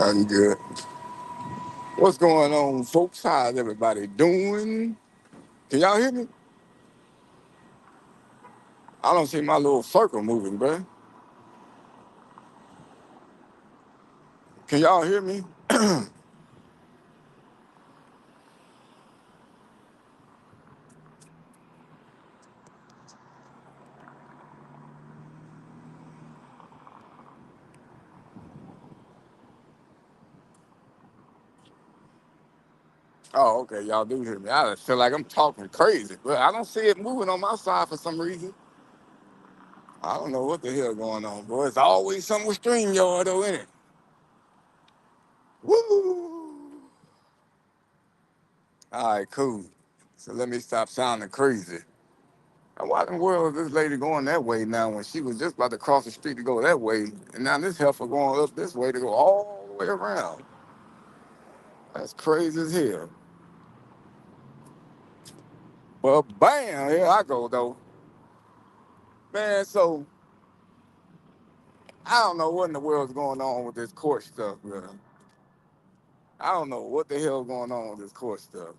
I'm good. What's going on, folks? How's everybody doing? Can y'all hear me? I don't see my little circle moving, bro. Can y'all hear me? Oh, okay, y'all do hear me. I just feel like I'm talking crazy, but I don't see it moving on my side for some reason. I don't know what the hell going on, boy. It's always something with StreamYard, though, innit? Woo! All right, cool. So let me stop sounding crazy. And why in the world is this lady going that way now when she was just about to cross the street to go that way, and now this heifer going up this way to go all the way around? That's crazy as hell. Well, bam, here I go though. Man, so I don't know what in the world's going on with this court stuff, bro. I don't know what the hell's going on with this court stuff.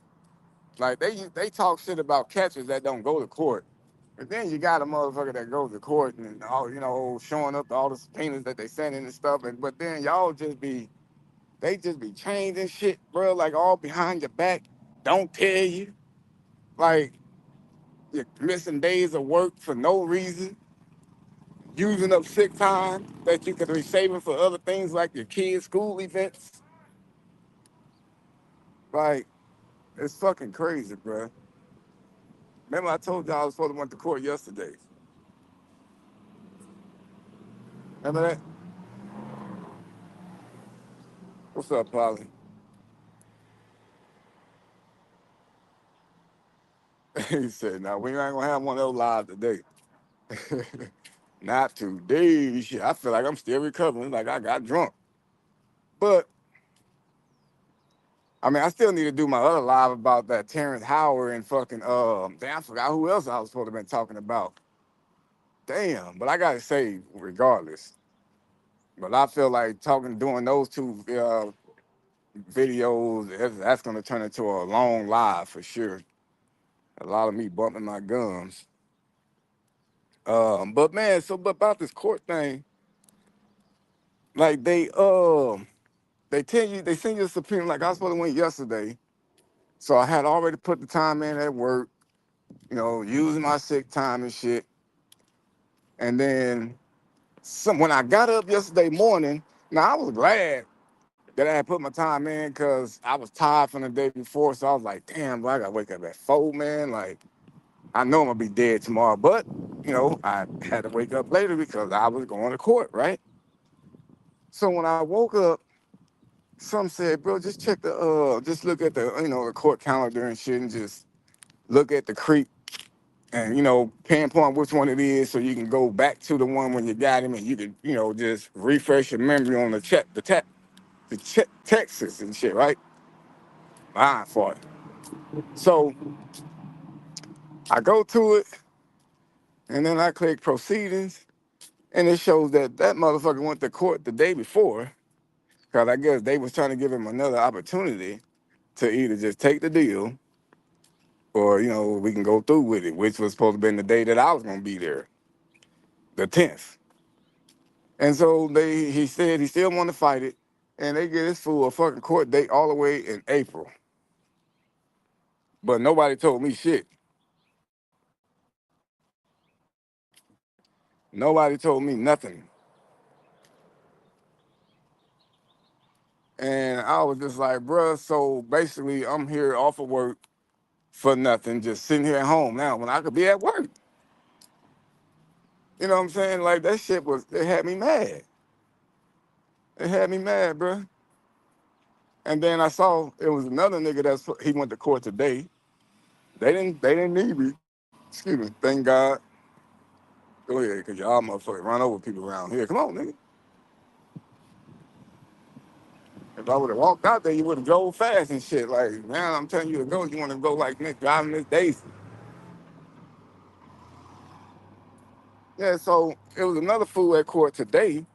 Like they talk shit about catchers that don't go to court. But then you got a motherfucker that goes to court and all showing up to all the subpoenas that they send in and stuff. And but then y'all they just be changing shit, bro, like all behind your back. Don't tell you. Like you're missing days of work for no reason, using up sick time that you could be saving for other things like your kids' school events. Like, it's fucking crazy, bro. Remember I told y'all I was supposed to went to court yesterday. Remember that? What's up, Polly? He said, "Now we ain't gonna have one of those live today." Not today. Shit, I feel like I'm still recovering. Like I got drunk. But I mean, I still need to do my other live about that Terrence Howard and fucking damn, I forgot who else I was supposed to been talking about. Damn, but I gotta say, regardless. But I feel like doing those two videos, that's gonna turn into a long live for sure. A lot of me bumping my gums. But man, but about this court thing, like they tell you they send you a subpoena. Like I was supposed to went yesterday, so I had already put the time in at work, using my sick time and shit. And then when I got up yesterday morning, now I was glad that I had put my time in because I was tired from the day before. So I was like, damn, bro, I gotta wake up at 4, man. Like, I know I'm gonna be dead tomorrow, but I had to wake up later because I was going to court, right? So when I woke up, some said, bro, just check just look at the court calendar and shit, and just look at the creep and pinpoint which one it is, so you can go back to the one when you got him, and you can just refresh your memory on the Texas and shit, right? Mine for it. So I go to it, and then I click proceedings, and it shows that motherfucker went to court the day before, because I guess they was trying to give him another opportunity to either just take the deal or, we can go through with it, which was supposed to be the day that I was going to be there, the 10th. And so he said he still want to fight it, and they get this fool a fucking court date all the way in April. But nobody told me shit. Nobody told me nothing. And I was just like, bruh, so basically I'm here off of work for nothing, just sitting here at home now when I could be at work. You know what I'm saying? Like, that shit it had me mad. It had me mad, bruh. And then I saw it was another nigga he went to court today. They didn't need me. Excuse me. Thank God. Go ahead, cause y'all motherfuckers run over people around here. Come on, nigga. If I would have walked out there, you would have drove fast and shit. Like, man, I'm telling you to go. You want to go like this, driving this Daisy. Yeah, so it was another fool at court today.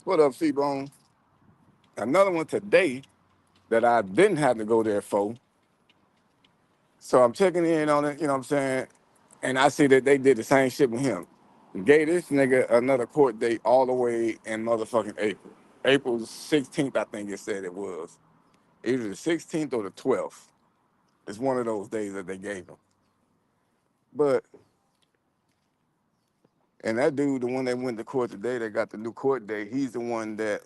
What up, C-Bone? Another one today that I didn't have to go there for. So I'm checking in on it, you know what I'm saying? And I see that they did the same shit with him. Gave this nigga another court date all the way in motherfucking April. April 16th, I think it said it was. Either the 16th or the 12th. It's one of those days that they gave him. But, and that dude, the one that went to court today, that got the new court date, he's the one that,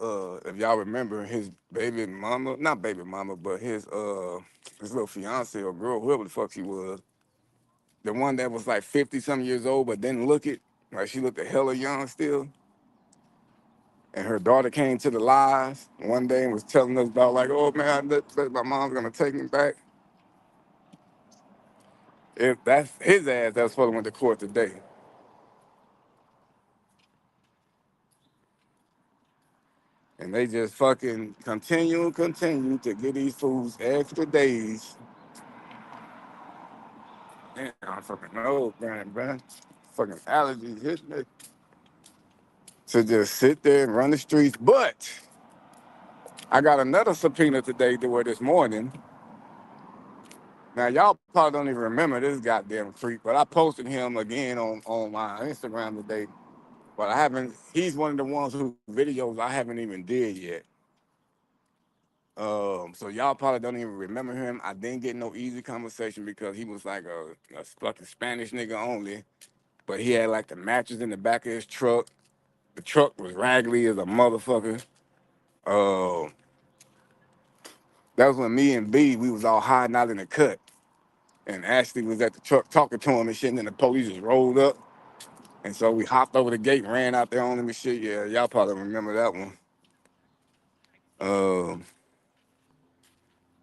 if y'all remember, his baby mama, not baby mama, but his little fiance or girl, whoever the fuck she was, the one that was like 50 some years old but didn't look it, like she looked a hella young still. And her daughter came to the live one day and was telling us about like, oh man, my mom's gonna take me back. If that's his ass, that's supposed to went to court today. And they just fucking continue to get these fools extra days. Man, I fucking know, man. Fucking allergies hitting me. To just sit there and run the streets. But I got another subpoena today this morning. Now y'all probably don't even remember this goddamn freak, but I posted him again on my Instagram today. But I haven't. He's one of the ones whose videos I haven't even did yet. So y'all probably don't even remember him. I didn't get no easy conversation because he was like a fucking Spanish nigga only. But he had like the mattress in the back of his truck. The truck was raggedy as a motherfucker. Uh, that was when me and B, we was all hiding out in the cut. And Ashley was at the truck talking to him and shit, and then the police just rolled up. And so we hopped over the gate, ran out there on him and shit. Yeah, y'all probably remember that one. Um,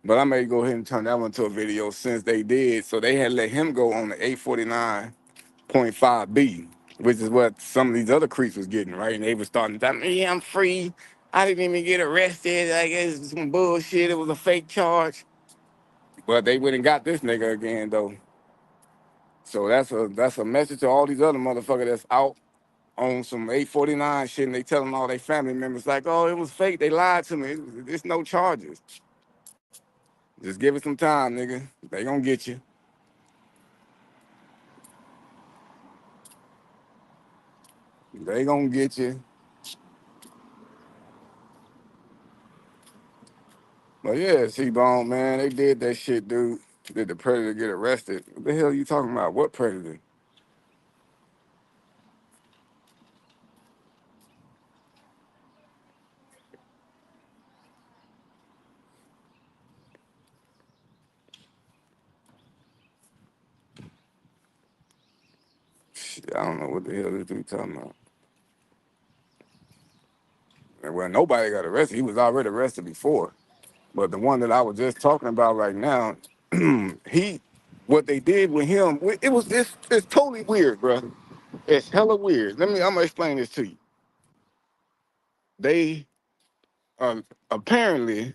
but I may go ahead and turn that one to a video since they did. So they had let him go on the 849.5B, which is what some of these other creeps was getting, right? And they was starting to tell me, yeah, I'm free. I didn't even get arrested. I guess it's some bullshit. It was a fake charge. But they went and got this nigga again, though. So that's a message to all these other motherfuckers that's out on some 849 shit, and they telling all their family members like, oh, it was fake. They lied to me. There's no charges. Just give it some time, nigga. They gonna get you. They gonna get you. But yeah, C-Bone, man, they did that shit, dude. Did the predator get arrested? What the hell are you talking about? What predator? Yeah, I don't know what the hell this dude talking about. And well, nobody got arrested. He was already arrested before. But the one that I was just talking about right now, he, what they did with him, it's totally weird, bro. It's hella weird. I'm gonna explain this to you. They apparently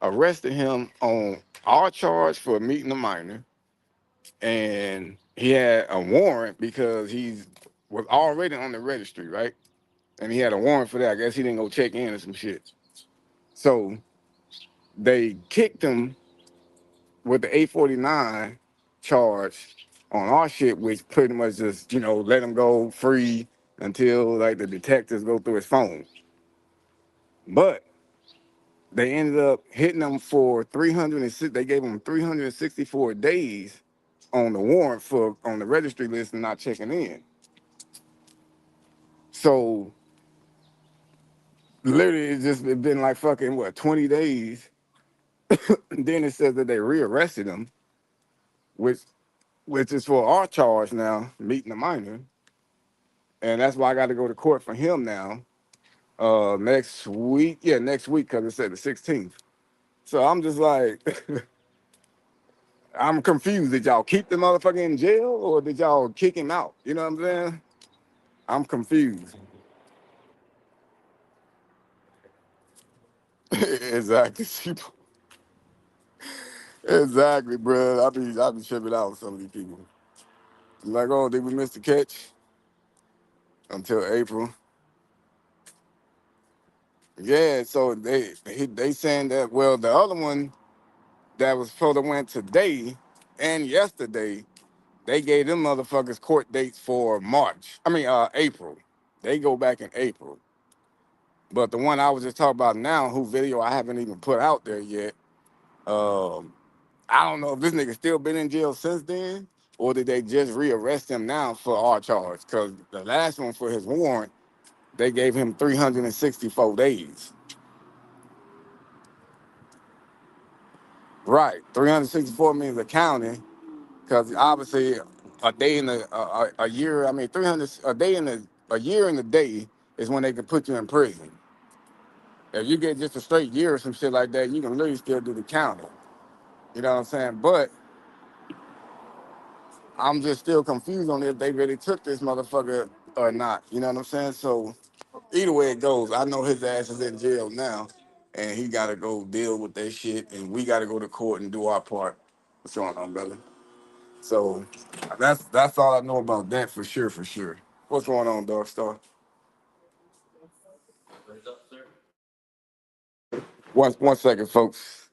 arrested him on our charge for meeting a minor, and he had a warrant because he's was already on the registry, right? And he had a warrant for that. I guess he didn't go check in or some shit. So they kicked him with the 849 charge on our shit, which pretty much just, let him go free until like the detectives go through his phone. But they ended up hitting him for 306. They gave him 364 days on the warrant for on the registry list and not checking in. So literally it's been like fucking 20 days. And then it says that they rearrested him, which which is for our charge now, meeting a minor. And that's why I got to go to court for him now. Next week, yeah, next week, because it said the 16th. So I'm just like, I'm confused. Did y'all keep the motherfucker in jail or did y'all kick him out? You know what I'm saying? I'm confused. Exactly. Exactly, bro. I be tripping out with some of these people. Like, oh, did we miss the catch until April? Yeah, so they saying that, well, the other one that was supposed to went today and yesterday, they gave them motherfuckers court dates for March. April. They go back in April. But the one I was just talking about now, who video I haven't even put out there yet, um, I don't know if this nigga still been in jail since then, or did they just rearrest him now for our charge? Because the last one for his warrant, they gave him 364 days. Right, 364 means a county, because obviously a day in a year, 300 a day in a year in a day is when they can put you in prison. If you get just a straight year or some shit like that, you can literally still do the county. You know what I'm saying? But I'm just still confused on if they really took this motherfucker or not. You know what I'm saying? So either way it goes, I know his ass is in jail now, and he got to go deal with that shit, and we got to go to court and do our part. What's going on, brother? So that's all I know about that for sure, for sure. What's going on, Dark Star? One second, folks.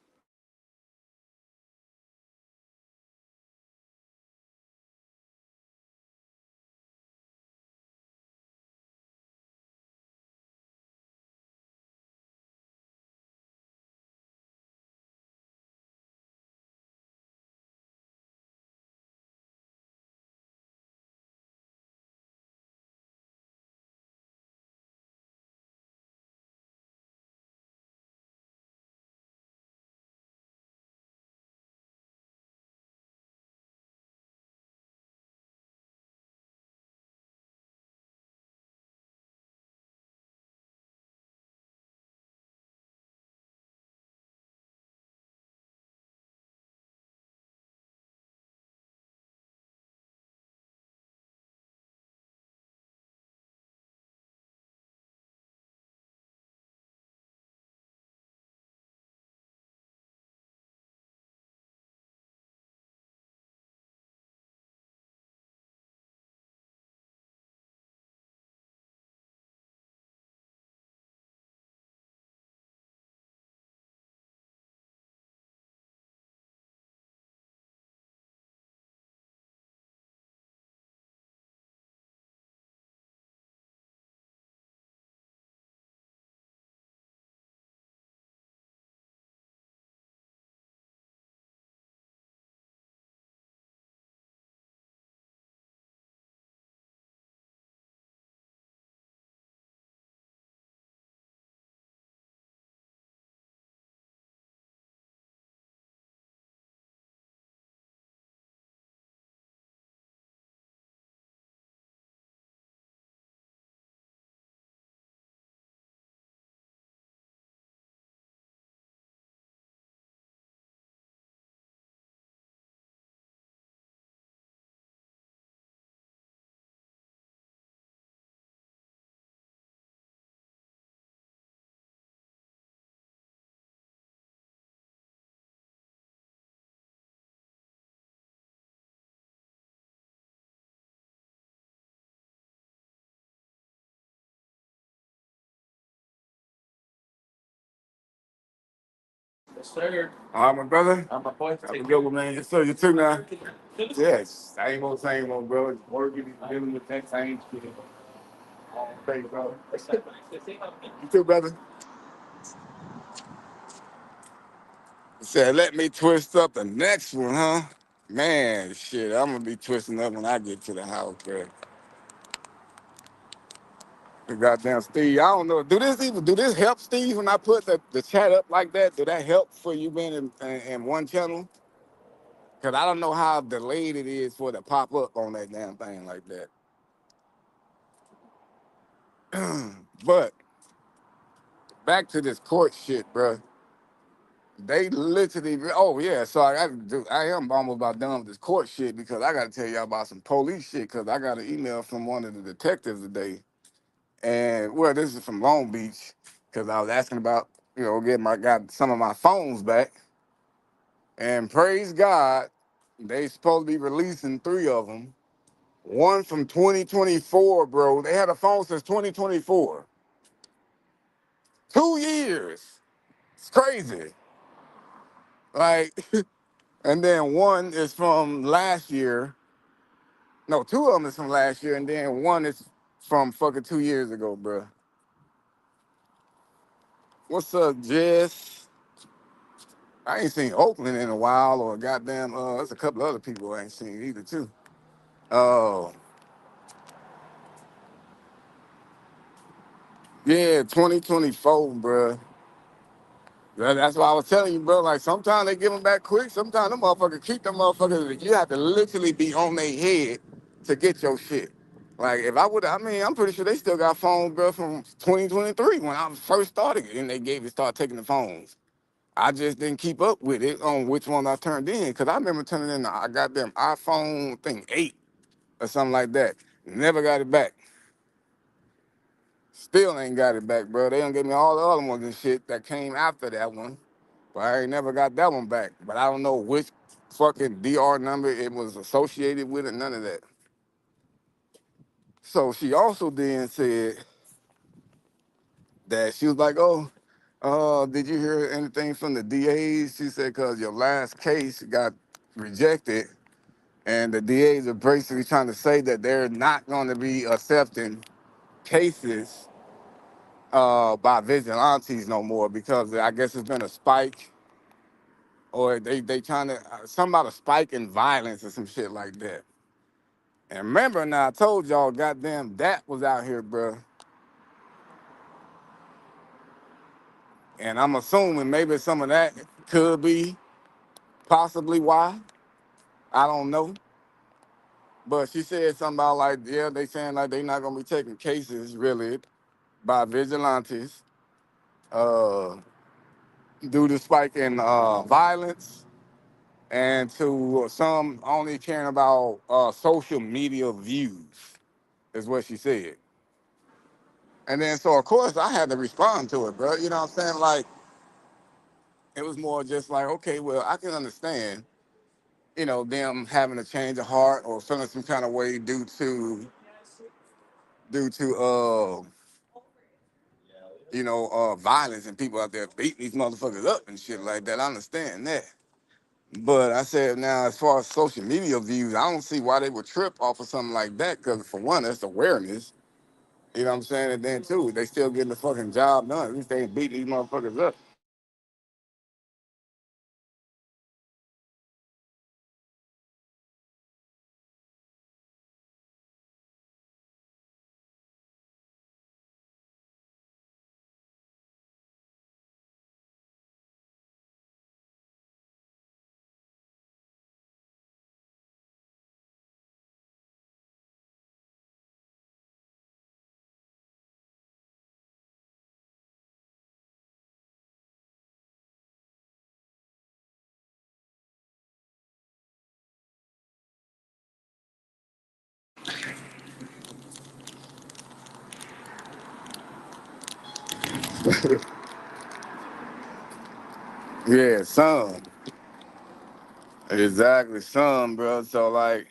All right, my brother. Have a good one, man. Yes, sir. You too now. Yes. Same old, bro. Working, dealing with that same shit. Thanks, bro. You too, brother. Said, let me twist up the next one, huh? Man, shit, I'm gonna be twisting up when I get to the house, bro. The goddamn Steve, I don't know. Do this help, Steve, when I put the chat up like that? Do that help for you being in one channel? Cause I don't know how delayed it is for it to pop up on that damn thing like that. But back to this court shit, bro. They literally, oh yeah. So I got to do. I am almost about done with this court shit because I got to tell y'all about some police shit. Cause I got an email from one of the detectives today, and well, this is from Long Beach, cause I was asking about, getting got some of my phones back, and praise God, they supposed to be releasing three of them. One from 2024, bro. They had a phone since 2024. 2 years. It's crazy. Like, and then one is from last year. No, two of them is from last year, and then one is from fucking 2 years ago, bro. What's up, Jess? I ain't seen Oakland in a while, or goddamn, there's a couple other people I ain't seen either, too. Oh, yeah, 2024, bro. That's why I was telling you, bro. Like, sometimes they give them back quick. Sometimes them motherfuckers keep them motherfuckers. You have to literally be on their head to get your shit. Like, if I would, I mean, I'm pretty sure they still got phones, bro, from 2023 when I first started, and they start taking the phones. I just didn't keep up with it on which one I turned in, because I remember turning in, I got them iPhone, thing 8 or something like that. Never got it back. Still ain't got it back, bro. They done gave me all the other ones and shit that came after that one. But I ain't never got that one back. But I don't know which fucking DR number it was associated with, and none of that. So she also then said that she was like, oh, did you hear anything from the DAs? She said, because your last case got rejected, and the DAs are basically trying to say that they're not going to be accepting cases by vigilantes no more because I guess it's been a spike, or they trying to, something about a spike in violence or some shit like that. And remember now, I told y'all, goddamn, that was out here, bro. And I'm assuming maybe some of that could be possibly why. I don't know. But she said something about like, yeah, they saying like they not gonna be taking cases really by vigilantes uh, due to spike in violence, and to some only caring about social media views, is what she said. And then so of course I had to respond to it, bro. You know what I'm saying? Like, it was more just like, okay, well, I can understand, them having a change of heart or feeling some kind of way due to violence and people out there beating these motherfuckers up and shit like that. I understand that. But I said, now, as far as social media views, I don't see why they would trip off of something like that. Because for one, that's awareness. You know what I'm saying? And then two, they still getting the fucking job done. At least they ain't beating these motherfuckers up. Yeah, some. Exactly, some, bro. So like,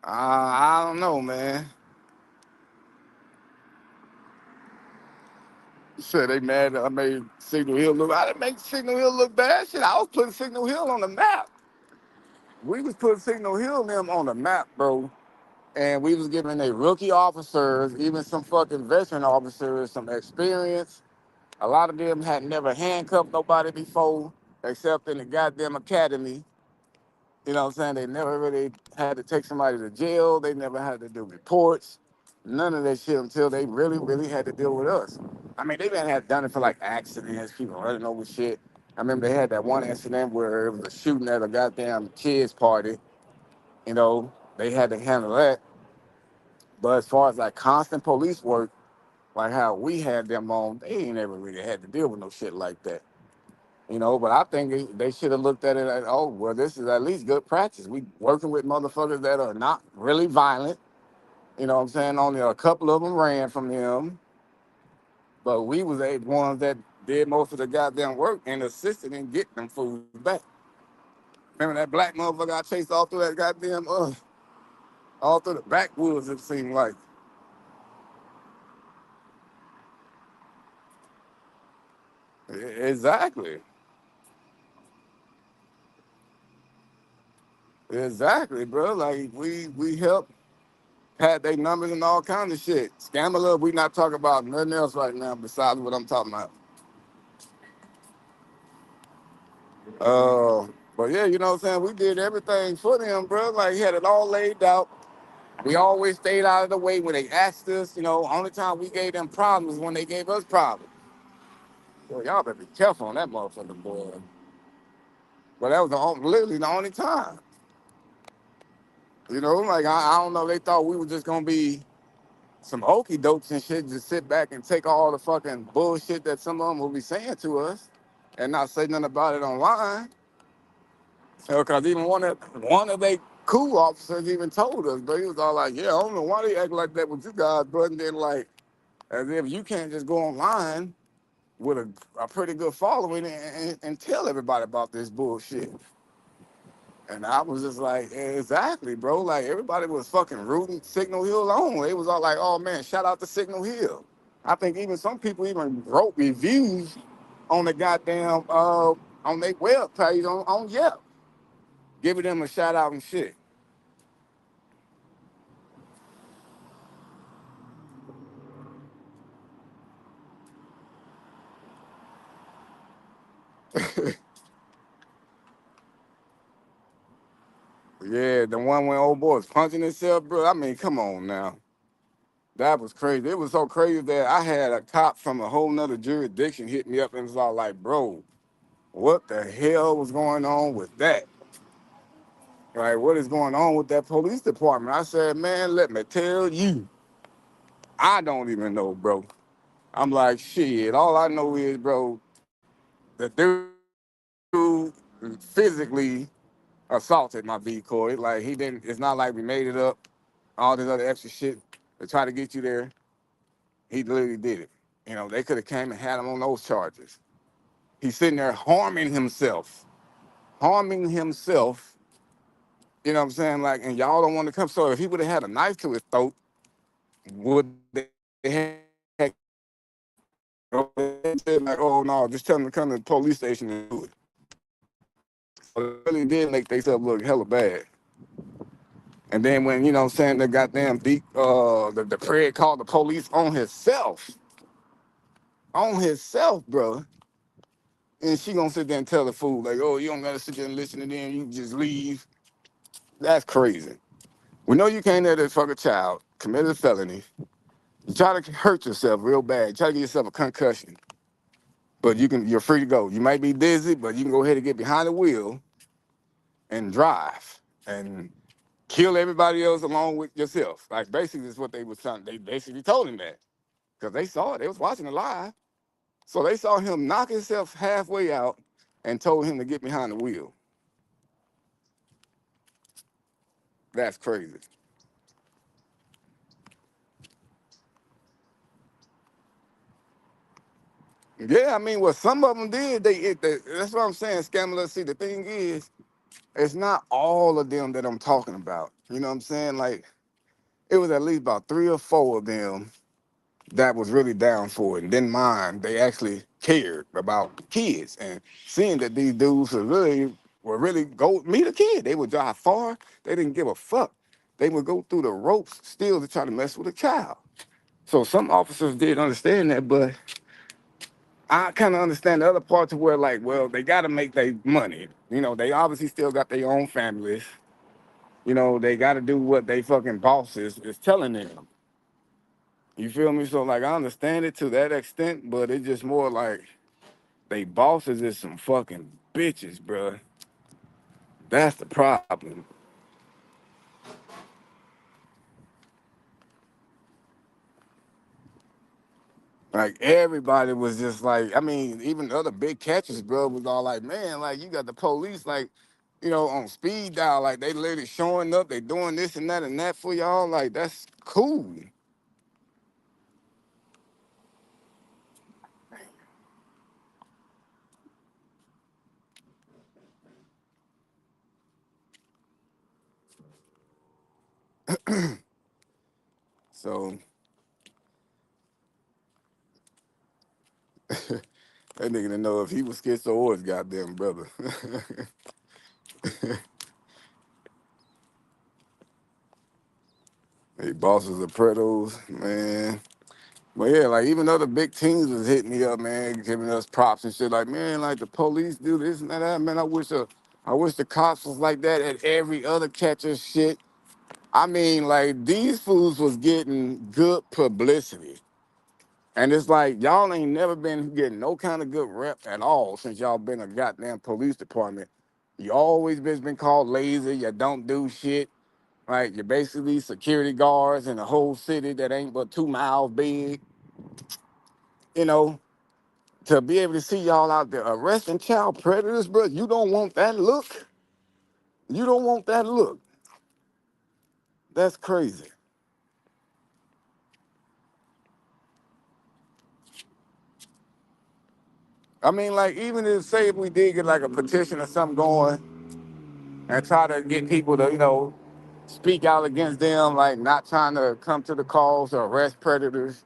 I don't know, man. Shit, they mad that I made Signal Hill look. I didn't make Signal Hill look bad. Shit, I was putting Signal Hill on the map. We was putting Signal Hill and them on the map, bro. And we was giving a rookie officers, even some fucking veteran officers, some experience. A lot of them had never handcuffed nobody before, except in the goddamn academy. You know what I'm saying? They never really had to take somebody to jail. They never had to do reports. None of that shit until they really, really had to deal with us. I mean, they even had done it for like accidents, people running over shit. I remember they had that one incident where it was a shooting at a goddamn kids party. You know, they had to handle that. But as far as like constant police work, like how we had them on, they ain't ever really had to deal with no shit like that. You know, but I think they should have looked at it like, oh, well, this is at least good practice. We working with motherfuckers that are not really violent. You know what I'm saying? Only a couple of them ran from them, but we was the ones that did most of the goddamn work and assisted in getting them fools back. Remember that black motherfucker got chased all through that goddamn, all through the backwoods, it seemed like. Exactly. Exactly, bro. Like we helped had their numbers and all kinds of shit. Scammer, we not talking about nothing else right now besides what I'm talking about. But yeah, you know what I'm saying? We did everything for them, bro. Like, he had it all laid out. We always stayed out of the way when they asked us. You know, only time we gave them problems was when they gave us problems. Boy, y'all better be careful on that motherfucker, boy. But that was literally the only time. You know, like, I don't know. They thought we were just going to be some okey dokes and shit, just sit back and take all the fucking bullshit that some of them will be saying to us and not say nothing about it online. Because even one of they cool officers even told us, but he was all like, yeah, I don't know why they act like that with you guys, but then like, as if you can't just go online with a pretty good following and tell everybody about this bullshit. And I was just like, exactly, bro. Like, everybody was fucking rooting Signal Hill on. They was all like, oh man, shout out to Signal Hill. I think even some people even wrote reviews on the goddamn on their web page on Yelp, giving them a shout out and shit. Yeah, the one when old boy was punching himself, bro. I mean, come on now. That was crazy. It was so crazy that I had a cop from a whole nother jurisdiction hit me up and was all like, bro, what the hell was going on with that? Right? What is going on with that police department? I said, man, let me tell you, I don't even know, bro. I'm like, shit, all I know is, bro, the dude physically assaulted my vehicle. Like, he didn't, it's not like we made it up, all this other extra shit to try to get you there. He literally did it. You know, they could have came and had him on those charges. He's sitting there harming himself. You know what I'm saying? Like, and y'all don't want to come. So if he would have had a knife to his throat, would they have said like, oh no, just tell him to come to the police station and do it? So they really did make themselves look hella bad. And then when, you know what I'm saying, the goddamn the Fred called the police on himself, bro. And she gonna sit there and tell the fool, like, oh, you don't gotta sit there and listen to them, you can just leave. That's crazy. We know you can't let this fuck a child, committed a felony. You try to hurt yourself real bad, try to get yourself a concussion. But you're free to go. You might be dizzy, but you can go ahead and get behind the wheel and drive and kill everybody else along with yourself. Like basically is what they was trying. They basically told him that. Because they saw it. They was watching it live. So they saw him knock himself halfway out and told him to get behind the wheel. That's crazy. Yeah, I mean, what some of them did, that's what I'm saying, Scammer. See, the thing is, it's not all of them that I'm talking about. You know what I'm saying? Like, it was at least about three or four of them that was really down for it and didn't mind. They actually cared about kids and seeing that these dudes were really go meet a kid. They would drive far. They didn't give a fuck. They would go through the ropes still to try to mess with a child. So some officers did understand that, but I kind of understand the other parts where like, well, they got to make their money. You know, they obviously still got their own families. You know, they got to do what they fucking bosses is telling them. You feel me? So like, I understand it to that extent, but it's just more like they bosses is some fucking bitches, bruh. That's the problem. Like everybody was just like, I mean, even the other big catchers, bro, was all like, man, like you got the police, like, you know, on speed dial, like they literally showing up, they doing this and that for y'all. Like that's cool. So that nigga didn't know if he was schizo or his goddamn brother. Hey, bosses of Pretos, man. But yeah, like even other big teams was hitting me up, man, giving us props and shit. Like, man, like the police do this and that. Man, I wish the cops was like that at every other catcher shit. I mean, like these fools was getting good publicity, and it's like y'all ain't never been getting no kind of good rep at all since y'all been a goddamn police department. You always been called lazy. You don't do shit. Like you're basically security guards in a whole city that ain't but 2 miles big. You know, to be able to see y'all out there arresting child predators, bro, you don't want that look. You don't want that look. That's crazy. I mean, like, even if, say, if we did get like a petition or something going and try to get people to, you know, speak out against them, like not trying to come to the calls or arrest predators,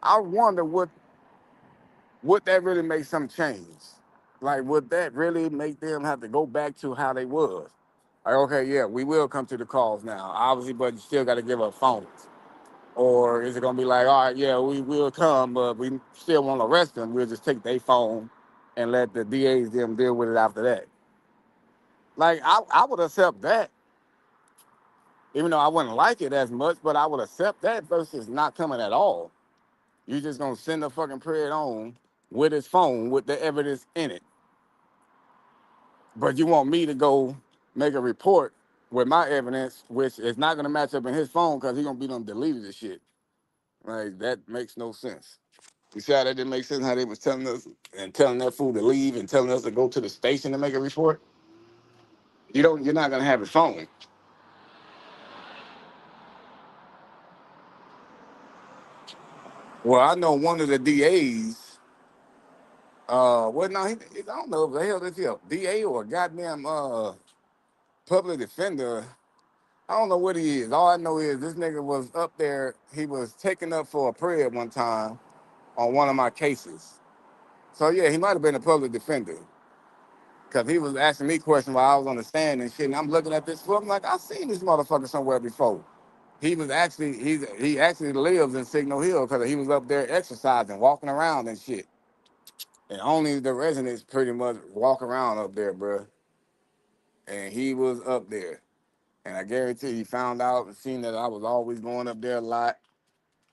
I wonder would that really make some change? Like, would that really make them have to go back to how they was? Like, okay, yeah, we will come to the calls now, obviously, but you still got to give up phones. Or is it gonna be like, all right, yeah, we will come, but we still won't arrest them. We'll just take their phone and let the DAs them deal with it after that. Like I would accept that, even though I wouldn't like it as much, but I would accept that versus not coming at all. You just gonna send a fucking period on with his phone with the evidence in it. But you want me to go make a report with my evidence, which is not gonna match up in his phone because he's gonna be done deleted the shit. Like that makes no sense. You see how that didn't make sense? How they was telling us and telling that fool to leave and telling us to go to the station to make a report. You're not gonna have his phone. Well, I know one of the DAs. Well, no, I don't know if the hell this is a DA or a goddamn public defender. I don't know what he is. All I know is this nigga was up there. He was taken up for a prayer one time on one of my cases. So yeah, he might have been a public defender because he was asking me questions while I was on the stand and shit. And I'm looking at this fool. I'm like, I've seen this motherfucker somewhere before. He actually lives in Signal Hill because he was up there exercising, walking around and shit. And only the residents pretty much walk around up there, bro. And he was up there. And I guarantee he found out and seen that I was always going up there a lot.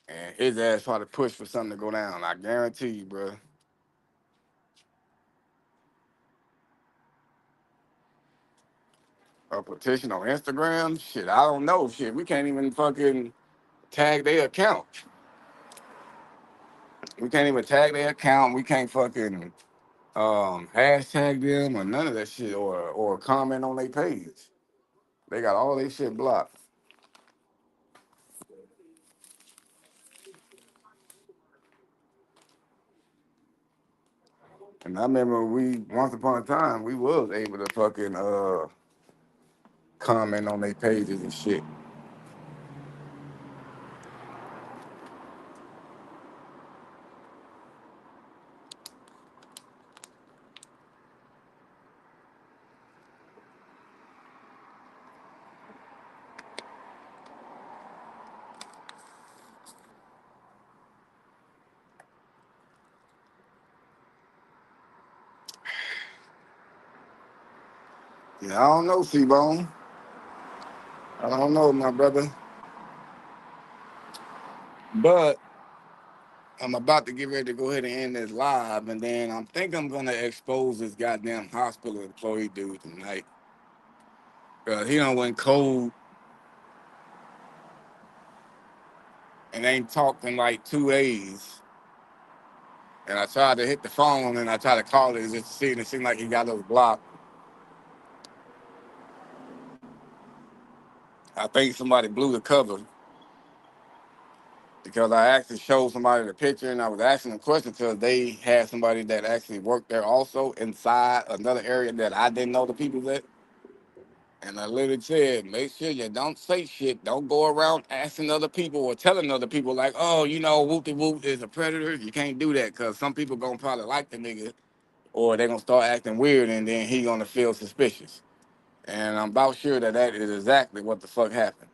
And his ass tried to push for something to go down. I guarantee you, bro. A petition on Instagram? Shit, I don't know. Shit, we can't even fucking tag their account. We can't even tag their account. We can't fucking hashtag them or none of that shit or comment on their page. They got all their shit blocked. And I remember we once upon a time we was able to fucking comment on their pages and shit. Yeah, I don't know, C-Bone. I don't know, my brother. But I'm about to get ready to go ahead and end this live, and then I think I'm gonna expose this goddamn hospital employee dude tonight. He done went cold and ain't talked in like 2 days. And I tried to hit the phone and I tried to call it just to see, and it seemed like he got us blocked. I think somebody blew the cover because I actually showed somebody the picture and I was asking them questions because they had somebody that actually worked there also inside another area that I didn't know the people at. And I literally said, make sure you don't say shit. Don't go around asking other people or telling other people like, oh, you know, Whoopty Whoop is a predator. You can't do that because some people gonna probably like the nigga or they gonna start acting weird and then he gonna feel suspicious. And I'm about sure that that is exactly what the fuck happened.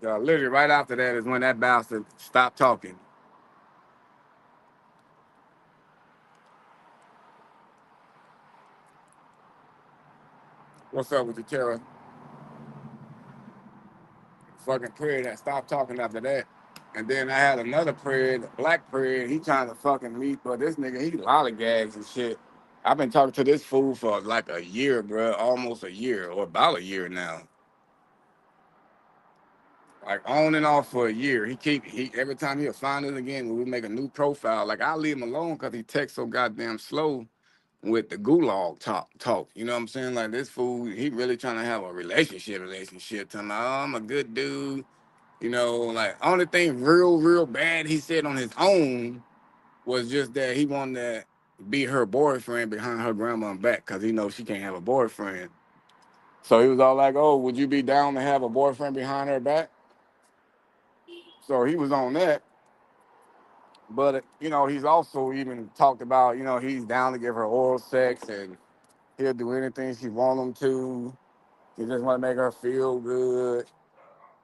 Literally right after that is when that bastard stopped talking. What's up with you, Tara? Fucking prayer that stopped talking after that. And then I had another prayer, the black prayer. He trying to fucking meet, but this nigga, he lollygags and shit. I've been talking to this fool for like a year, bro, almost a year, or about a year now. Like on and off for a year. He every time he'll find us again when we make a new profile. Like I leave him alone because he texts so goddamn slow with the gulag talk. You know what I'm saying? Like this fool, he really trying to have a relationship. Telling me, oh, I'm a good dude. You know, like only thing real bad he said on his own was just that he wanted to be her boyfriend behind her grandma's back because he knows she can't have a boyfriend. So he was all like, "Oh, would you be down to have a boyfriend behind her back?" So he was on that. But you know, he's also even talked about, you know, he's down to give her oral sex and he'll do anything she want him to. He just want to make her feel good.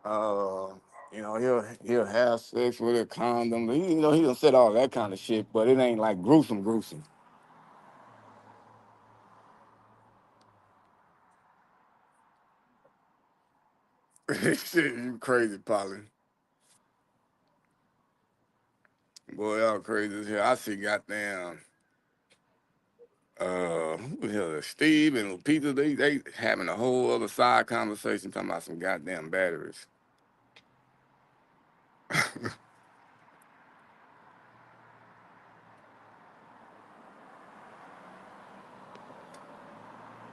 Uh, you know, he'll have sex with a condom. You know, he done said all that kind of shit, but it ain't like gruesome. Shit, you crazy, Polly. Boy, y'all crazy as hell. I see goddamn who the hell is Steve and Peter, they having a whole other side conversation talking about some goddamn batteries.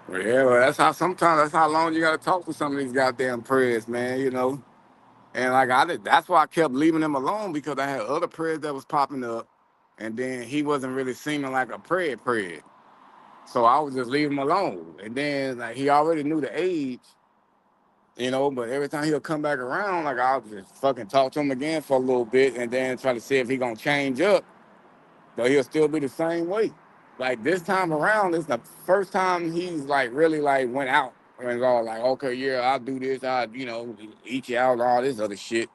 Well, yeah, well, that's how long you gotta talk to some of these goddamn prayers, man, you know. And like that's why I kept leaving him alone because I had other prayers that was popping up, and then he wasn't really seeming like a prayer. So I was just leaving him alone. And then like he already knew the age, you know, but every time he'll come back around, like I'll just fucking talk to him again for a little bit and then try to see if he gonna change up, but he'll still be the same way. Like this time around, it's the first time he's like really like went out and was all like, okay, yeah, I'll do this, I, you know, eat you out and all this other shit.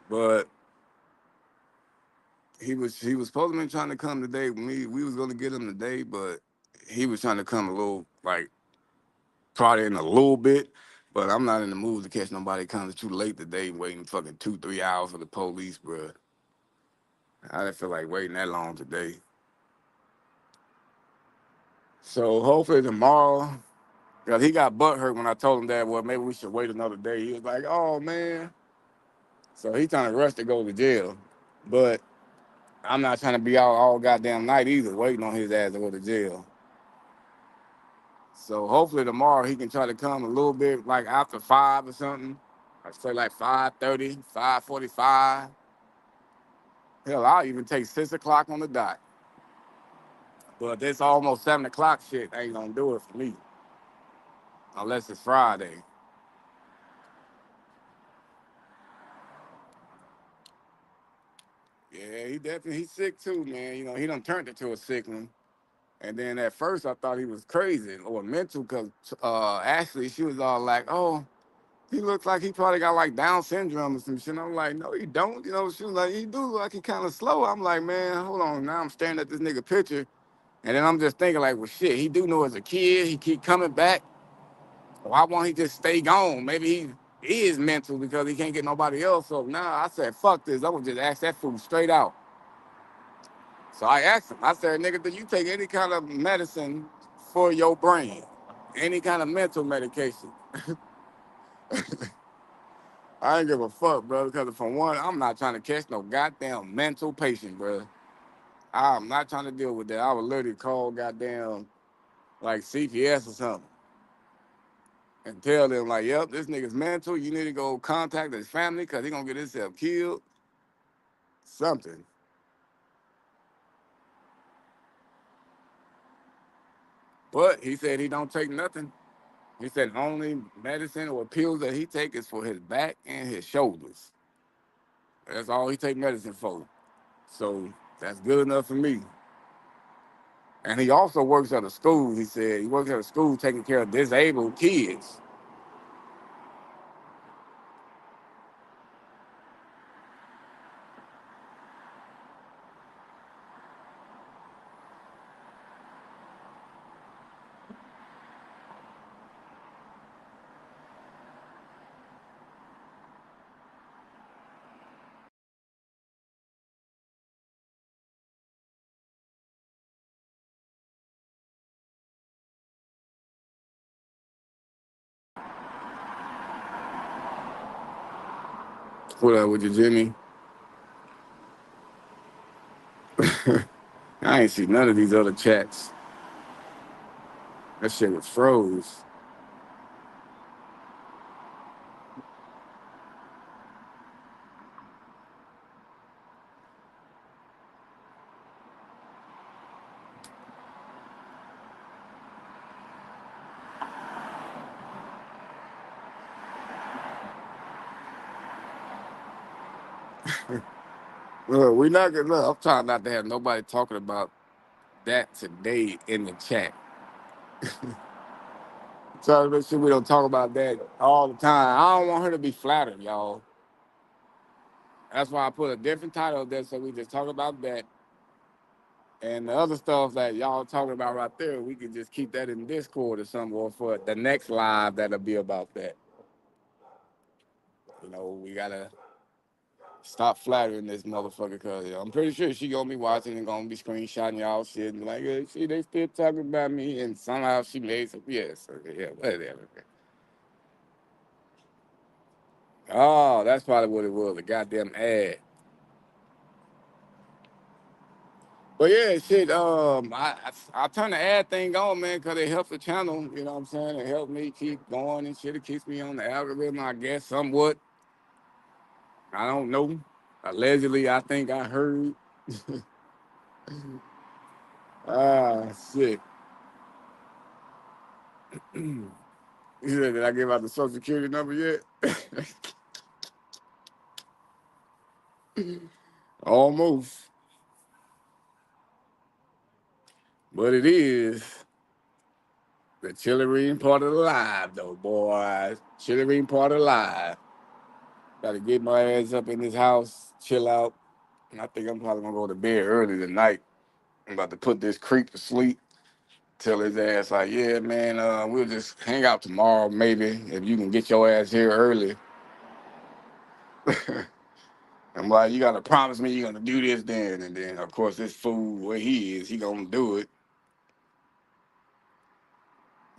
But he was supposed to be trying to come today with me. We was gonna get him today, but he was trying to come a little like probably in a little bit. But I'm not in the mood to catch nobody coming too late today, waiting fucking 2, 3 hours for the police, bro. I didn't feel like waiting that long today. So hopefully tomorrow, cause he got butt hurt when I told him that. Well, maybe we should wait another day. He was like, "Oh man," so he trying to rush to go to jail. But I'm not trying to be out all goddamn night either, waiting on his ass to go to jail. So hopefully tomorrow he can try to come a little bit like after 5 or something. I say like 5:30, 5:45. Hell, I'll even take 6 o'clock on the dot. But this almost 7 o'clock shit ain't gonna do it for me unless it's Friday. Yeah, he's sick too, man. You know, he done turned into a sick one. And then at first I thought he was crazy or mental because Ashley, she was all like, "Oh, He looks like he probably got like Down syndrome or some shit. I'm like, no, he don't. You know, she was like, he do look like he kind of slow. I'm like, man, hold on. Now I'm staring at this nigga picture, and then I'm just thinking like, well, shit, he do know as a kid, he keep coming back. Why won't he just stay gone? Maybe he is mental because he can't get nobody else. So now I said, fuck this. I'm gonna just ask that fool straight out. So I asked him, I said, nigga, do you take any kind of medicine for your brain? Any kind of mental medication? I ain't give a fuck, bro, because for one, I'm not trying to catch no goddamn mental patient, bro. I'm not trying to deal with that. I would literally call goddamn like CPS or something and tell them like, yep, this nigga's mental. You need to go contact his family because he gonna get himself killed. Something. But he said he don't take nothing. He said only medicine or pills that he take is for his back and his shoulders. That's all he take medicine for. So that's good enough for me. And he also works at a school. He said he works at a school taking care of disabled kids. What up with you, Jimmy? I ain't see none of these other chats. That shit was froze. Look, we not gonna look. I'm trying not to have nobody talking about that today in the chat. Trying to make sure we don't talk about that all the time. I don't want her to be flattered, y'all. That's why I put a different title there so we just talk about that. And the other stuff that y'all talking about right there, we can just keep that in Discord or something, or for the next live that'll be about that. You know, we gotta stop flattering this motherfucker because I'm pretty sure she gonna be watching and gonna be screenshotting y'all shit and be like, hey, see, they still talking about me, and somehow she made some yes, okay, yeah, whatever. Oh, that's probably what it was, a goddamn ad. But yeah, shit. I turn the ad thing on, man, because it helps the channel. You know what I'm saying? It helps me keep going and shit. It keeps me on the algorithm, I guess, somewhat. I don't know. Allegedly, I think I heard. Ah, shit. You said, did I give out the social security number yet? Almost. But it is the chillerine part of the live, though, boys. Chillerine part of the live. Got to get my ass up in this house, chill out. And I think I'm probably gonna go to bed early tonight. I'm about to put this creep to sleep. Tell his ass like, yeah, man, we'll just hang out tomorrow, maybe if you can get your ass here early. I'm like, you gotta promise me you're gonna do this then, and then of course this fool where he is, he gonna do it.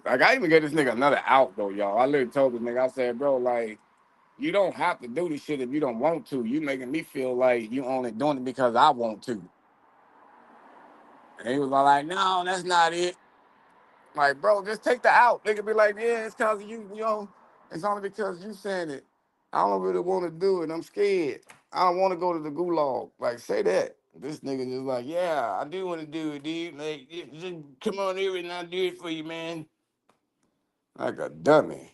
Like I even gave this nigga another out though, y'all. I literally told this nigga, I said, bro, like you don't have to do this shit if you don't want to. You making me feel like you only doing it because I want to. And he was all like, no, that's not it. Like, bro, just take the out. They could be like, yeah, it's cause of you, you know, it's only because you saying it. I don't really want to do it. I'm scared. I don't want to go to the gulag. Like, say that. This nigga just like, yeah, I do want to do it, dude. Like, just come on here and I'll do it for you, man. Like a dummy.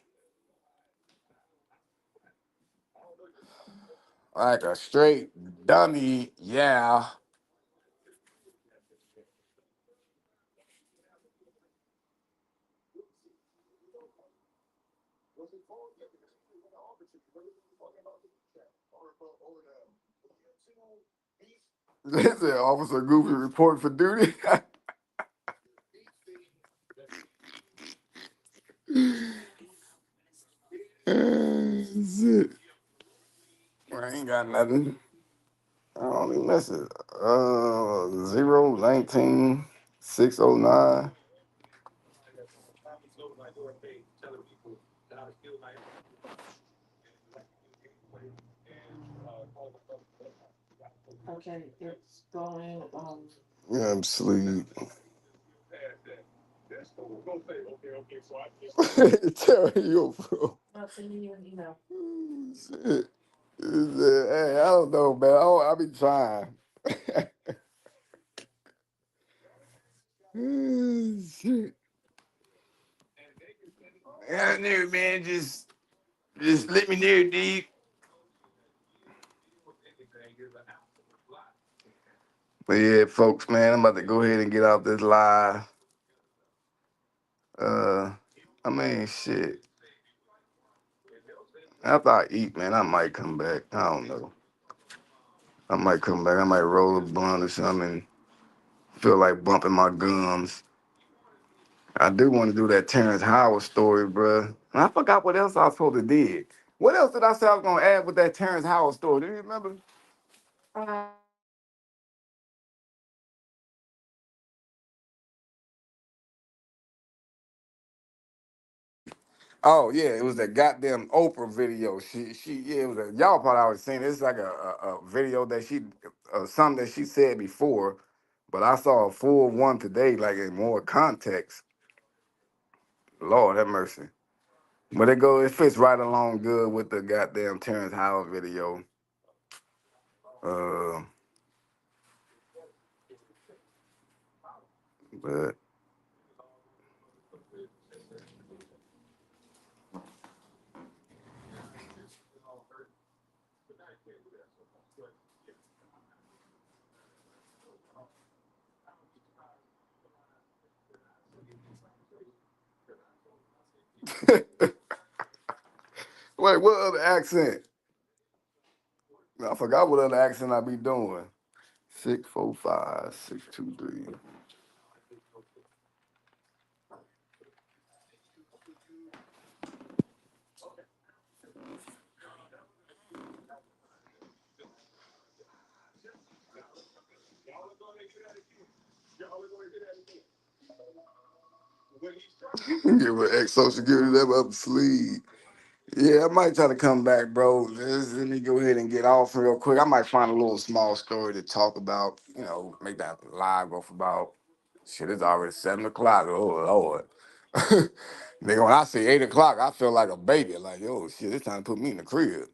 Like a straight dummy, yeah. They said Officer Goofy report for duty. Shit. I ain't got nothing. I don't even miss it. 019 609. Yeah, I'm sleep. Tell you, bro. Shit. Hey, I don't know, man. I be trying. Shit. I knew, man. Just let me know, deep. But yeah, folks, man, I'm about to go ahead and get off this live. Uh, I mean, shit. After I eat, man, I might come back. I don't know. I might come back. I might roll a blunt or something. Feel like bumping my gums. I do want to do that Terrence Howard story, bruh. And I forgot what else I was supposed to did. What else did I say I was gonna add with that Terrence Howard story? Do you remember? Oh yeah, it was that goddamn Oprah video. Yeah, it was a y'all probably already seen it. It's like a video that something that she said before, but I saw a full one today, like in more context. Lord have mercy. But it fits right along good with the goddamn Terrence Howard video. Uh, but wait, what other accent? I forgot what other accent I be doing. 645 623. Give an ex social security them up sleep. Yeah, I might try to come back, bro. Let me go ahead and get off real quick. I might find a little small story to talk about, make that live go for about shit, it's already 7 o'clock. Oh Lord. Nigga, when I say 8 o'clock, I feel like a baby. Like, yo, shit, it's time to put me in the crib.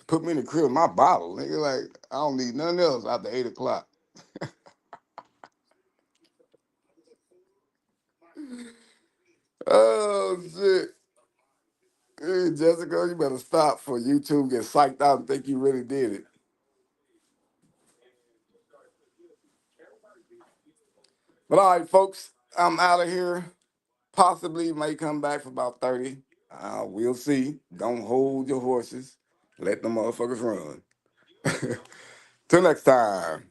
Put me in the crib with my bottle. Nigga, like, I don't need nothing else after 8 o'clock. Oh shit. Hey, Jessica, you better stop for YouTube get psyched out and think you really did it. But all right, folks, I'm out of here. Possibly may come back for about 30. We'll see. Don't hold your horses. Let the motherfuckers run. Till next time.